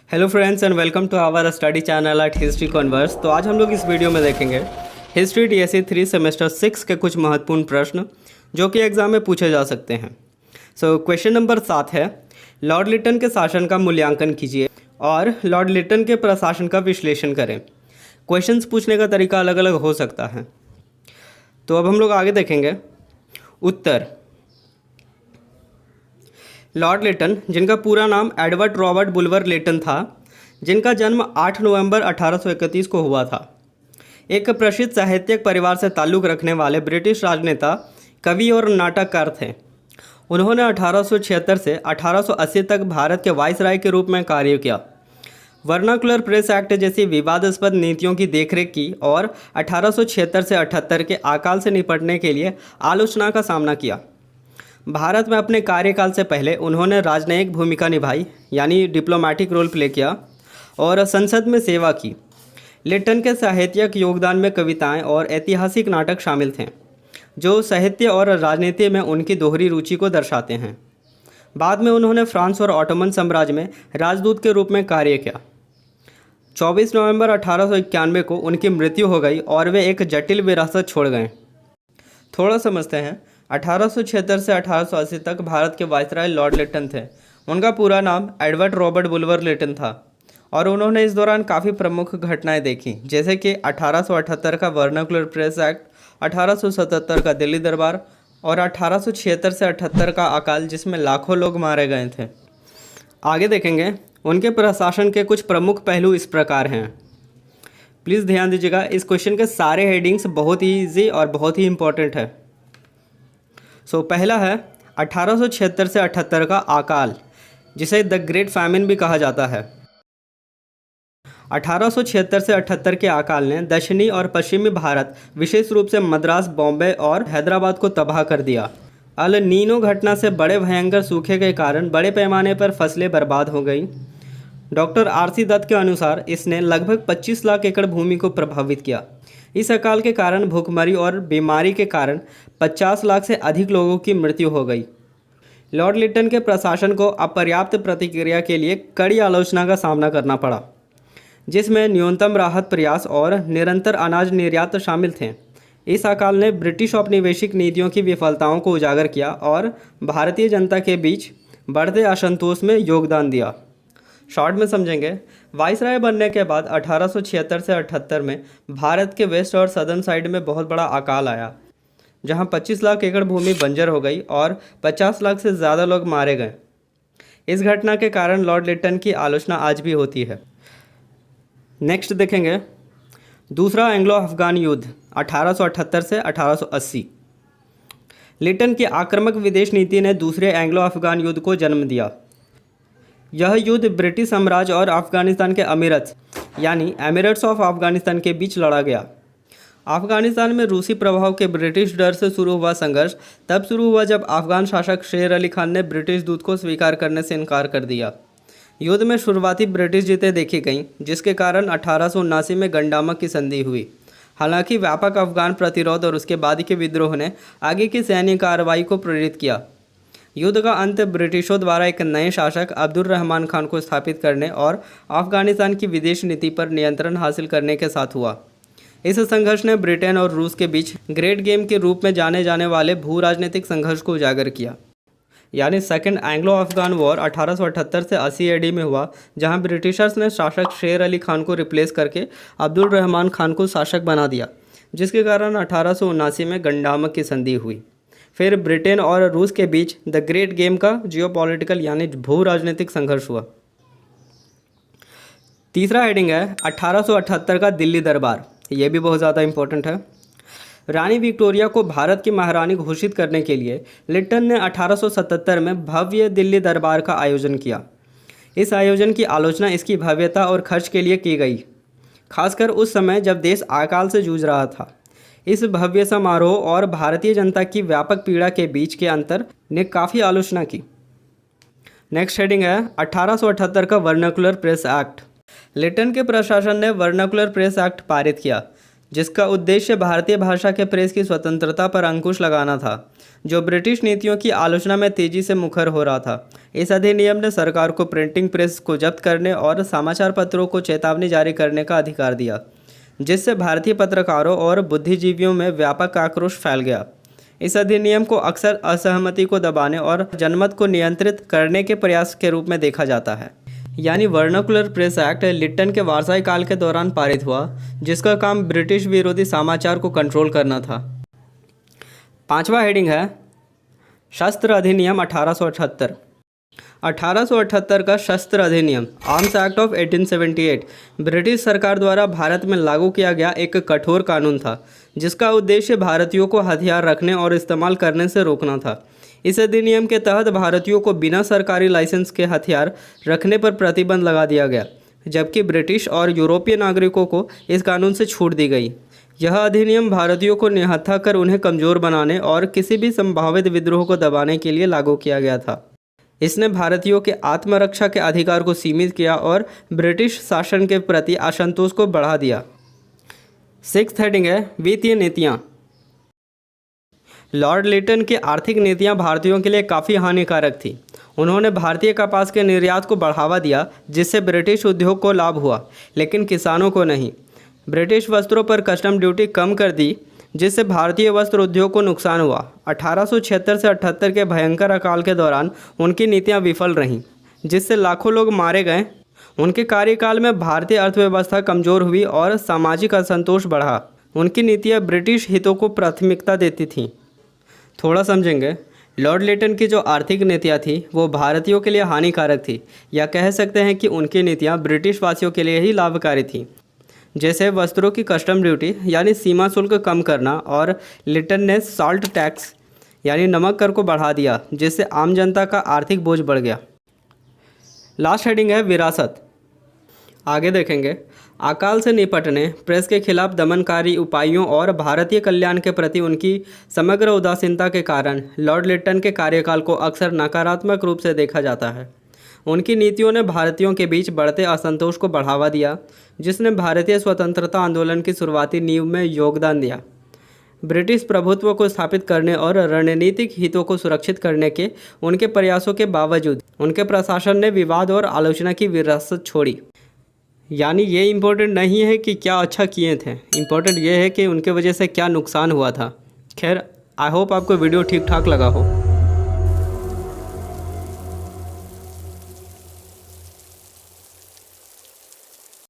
Hello friends and welcome to our study channel at history converse. तो आज हम लोग इस वीडियो में देखेंगे हिस्ट्री डीएससी 3 सेमेस्टर 6 के कुछ महत्वपूर्ण प्रश्न जो कि एग्जाम में पूछे जा सकते हैं। क्वेश्चन नंबर 7 है, लॉर्ड लिटन के शासन का मूल्यांकन कीजिए और लॉर्ड लिटन के प्रशासन का विश्लेषण करें। क्वेश्चंस पूछने का तरीका अलग अलग हो सकता है। तो अब हम लोग आगे देखेंगे। उत्तर, लॉर्ड लिटन, जिनका पूरा नाम एडवर्ड रॉबर्ट बुल्वर लिटन था, जिनका जन्म 8 नवंबर 1831 को हुआ था, एक प्रसिद्ध साहित्यिक परिवार से ताल्लुक़ रखने वाले ब्रिटिश राजनेता, कवि और नाटककार थे। उन्होंने 1876 से 1880 तक भारत के वाइसराय के रूप में कार्य किया, वर्नाकुलर प्रेस एक्ट जैसी विवादास्पद नीतियों की देखरेख की और 1876 से 78 के अकाल से निपटने के लिए आलोचना का सामना किया। भारत में अपने कार्यकाल से पहले उन्होंने राजनयिक भूमिका निभाई, यानी डिप्लोमेटिक रोल प्ले किया और संसद में सेवा की। लिटन के साहित्यिक योगदान में कविताएं और ऐतिहासिक नाटक शामिल थे, जो साहित्य और राजनीति में उनकी दोहरी रुचि को दर्शाते हैं। बाद में उन्होंने फ्रांस और ऑटोमन साम्राज्य में राजदूत के रूप में कार्य किया। 24 नवंबर 1891 को उनकी मृत्यु हो गई और वे एक जटिल विरासत छोड़ गए। थोड़ा समझते हैं। 1876 से 1880 तक भारत के वाइसराय लॉर्ड लिटन थे। उनका पूरा नाम एडवर्ड रॉबर्ट बुल्वर लिटन था और उन्होंने इस दौरान काफ़ी प्रमुख घटनाएं देखी, जैसे कि 1878 का वर्नाकुलर प्रेस एक्ट, 1877 का दिल्ली दरबार और 1876 से 78 का अकाल, जिसमें लाखों लोग मारे गए थे। आगे देखेंगे। उनके प्रशासन के कुछ प्रमुख पहलू इस प्रकार हैं। प्लीज़ ध्यान दीजिएगा, इस क्वेश्चन के सारे हेडिंग्स बहुत ही ईजी और बहुत ही इंपॉर्टेंट है। पहला है 1876 से 78 का अकाल, जिसे द ग्रेट फैमिन भी कहा जाता है। 1876 से 78 के अकाल ने दक्षिणी और पश्चिमी भारत, विशेष रूप से मद्रास, बॉम्बे और हैदराबाद को तबाह कर दिया। अल नीनो घटना से बड़े भयंकर सूखे के कारण बड़े पैमाने पर फसलें बर्बाद हो गईं। डॉक्टर आरसी दत्त के अनुसार इसने लगभग 25 लाख एकड़ भूमि को प्रभावित किया। इस अकाल के कारण भूखमरी और बीमारी के कारण 50 लाख से अधिक लोगों की मृत्यु हो गई। लॉर्ड लिटन के प्रशासन को अपर्याप्त प्रतिक्रिया के लिए कड़ी आलोचना का सामना करना पड़ा, जिसमें न्यूनतम राहत प्रयास और निरंतर अनाज निर्यात शामिल थे। इस अकाल ने ब्रिटिश औपनिवेशिक नीतियों की विफलताओं को उजागर किया और भारतीय जनता के बीच बढ़ते असंतोष में योगदान दिया। शॉर्ट में समझेंगे। वाइसराय बनने के बाद 1876 से 78 में भारत के वेस्ट और सदर्न साइड में बहुत बड़ा अकाल आया, जहां 25 लाख एकड़ भूमि बंजर हो गई और 50 लाख से ज़्यादा लोग मारे गए। इस घटना के कारण लॉर्ड लिटन की आलोचना आज भी होती है। नेक्स्ट देखेंगे। दूसरा एंग्लो अफगान युद्ध 1878 से 1880। लिटन की आक्रामक विदेश नीति ने दूसरे एंग्लो अफगान युद्ध को जन्म दिया। यह युद्ध ब्रिटिश साम्राज्य और अफगानिस्तान के अमीरत, यानी एमिरेट्स ऑफ अफगानिस्तान के बीच लड़ा गया। अफगानिस्तान में रूसी प्रभाव के ब्रिटिश डर से शुरू हुआ संघर्ष तब शुरू हुआ जब अफगान शासक शेर अली खान ने ब्रिटिश दूत को स्वीकार करने से इनकार कर दिया। युद्ध में शुरुआती ब्रिटिश जीतें देखी गईं, जिसके कारण 1879 में गंडामक की संधि हुई। हालांकि व्यापक अफगान प्रतिरोध और उसके बाद के विद्रोह ने आगे की सैन्य कार्रवाई को प्रेरित किया। युद्ध का अंत ब्रिटिशों द्वारा एक नए शासक अब्दुल रहमान खान को स्थापित करने और अफगानिस्तान की विदेश नीति पर नियंत्रण हासिल करने के साथ हुआ। इस संघर्ष ने ब्रिटेन और रूस के बीच ग्रेट गेम के रूप में जाने जाने वाले भू राजनीतिक संघर्ष को उजागर किया, यानी सेकेंड एंग्लो अफगान वॉर 1878 से 80 AD में हुआ, जहां ब्रिटिशर्स ने शासक शेर अली खान को रिप्लेस करके अब्दुल रहमान खान को शासक बना दिया, जिसके कारण 1879 में गंडामक की संधि हुई। फिर ब्रिटेन और रूस के बीच द ग्रेट गेम का जियोपॉलिटिकल यानी भू राजनीतिक संघर्ष हुआ। तीसरा हेडिंग है 1878 का दिल्ली दरबार। ये भी बहुत ज़्यादा इंपॉर्टेंट है। रानी विक्टोरिया को भारत की महारानी घोषित करने के लिए लिटन ने 1877 में भव्य दिल्ली दरबार का आयोजन किया। इस आयोजन की आलोचना इसकी भव्यता और खर्च के लिए की गई, खासकर उस समय जब देश अकाल से जूझ रहा था। इस भव्य समारोह और भारतीय जनता की व्यापक पीड़ा के बीच के अंतर ने काफ़ी आलोचना की। नेक्स्ट हेडिंग है 1878 का वर्नाकुलर प्रेस एक्ट। लिटन के प्रशासन ने वर्नाकुलर प्रेस एक्ट पारित किया, जिसका उद्देश्य भारतीय भाषा के प्रेस की स्वतंत्रता पर अंकुश लगाना था, जो ब्रिटिश नीतियों की आलोचना में तेजी से मुखर हो रहा था। इस अधिनियम ने सरकार को प्रिंटिंग प्रेस को जब्त करने और समाचार पत्रों को चेतावनी जारी करने का अधिकार दिया, जिससे भारतीय पत्रकारों और बुद्धिजीवियों में व्यापक आक्रोश फैल गया। इस अधिनियम को अक्सर असहमति को दबाने और जनमत को नियंत्रित करने के प्रयास के रूप में देखा जाता है। यानी वर्नाकुलर प्रेस एक्ट लिट्टन के वारसाई काल के दौरान पारित हुआ, जिसका काम ब्रिटिश विरोधी समाचार को कंट्रोल करना था। 5वां हेडिंग है शस्त्र अधिनियम 1878। 1878 का शस्त्र अधिनियम आर्म्स एक्ट ऑफ 1878 ब्रिटिश सरकार द्वारा भारत में लागू किया गया एक कठोर कानून था, जिसका उद्देश्य भारतीयों को हथियार रखने और इस्तेमाल करने से रोकना था। इस अधिनियम के तहत भारतीयों को बिना सरकारी लाइसेंस के हथियार रखने पर प्रतिबंध लगा दिया गया, जबकि ब्रिटिश और यूरोपीय नागरिकों को इस कानून से छूट दी गई। यह अधिनियम भारतीयों को निहत्था कर उन्हें कमज़ोर बनाने और किसी भी संभावित विद्रोह को दबाने के लिए लागू किया गया था। इसने भारतीयों के आत्मरक्षा के अधिकार को सीमित किया और ब्रिटिश शासन के प्रति असंतोष को बढ़ा दिया। 6th हेडिंग है वित्तीय नीतियाँ। लॉर्ड लिट्टन की आर्थिक नीतियाँ भारतीयों के लिए काफ़ी हानिकारक थी। उन्होंने भारतीय कपास के निर्यात को बढ़ावा दिया, जिससे ब्रिटिश उद्योग को लाभ हुआ, लेकिन किसानों को नहीं। ब्रिटिश वस्त्रों पर कस्टम ड्यूटी कम कर दी, जिससे भारतीय वस्त्र उद्योग को नुकसान हुआ। 1876 से 78 के भयंकर अकाल के दौरान उनकी नीतियाँ विफल रहीं, जिससे लाखों लोग मारे गए। उनके कार्यकाल में भारतीय अर्थव्यवस्था कमज़ोर हुई और सामाजिक असंतोष बढ़ा। उनकी नीतियाँ ब्रिटिश हितों को प्राथमिकता देती थीं। थोड़ा समझेंगे। लॉर्ड लिट्टन की जो आर्थिक नीतियाँ थी वो भारतीयों के लिए हानिकारक थी, या कह सकते हैं कि उनकी नीतियाँ ब्रिटिश वासियों के लिए ही लाभकारी थीं, जैसे वस्त्रों की कस्टम ड्यूटी यानी सीमा शुल्क कम करना, और लिट्टन ने साल्ट टैक्स यानी नमक कर को बढ़ा दिया, जिससे आम जनता का आर्थिक बोझ बढ़ गया। लास्ट हेडिंग है विरासत। आगे देखेंगे। अकाल से निपटने, प्रेस के खिलाफ दमनकारी उपायों और भारतीय कल्याण के प्रति उनकी समग्र उदासीनता के कारण लॉर्ड लिट्टन के कार्यकाल को अक्सर नकारात्मक रूप से देखा जाता है। उनकी नीतियों ने भारतीयों के बीच बढ़ते असंतोष को बढ़ावा दिया, जिसने भारतीय स्वतंत्रता आंदोलन की शुरुआती नींव में योगदान दिया। ब्रिटिश प्रभुत्व को स्थापित करने और रणनीतिक हितों को सुरक्षित करने के उनके प्रयासों के बावजूद उनके प्रशासन ने विवाद और आलोचना की विरासत छोड़ी। यानी ये इम्पोर्टेंट नहीं है कि क्या अच्छा किए थे, इम्पोर्टेंट ये है कि उनके वजह से क्या नुकसान हुआ था। खैर, आई होप आपको वीडियो ठीक ठाक लगा हो।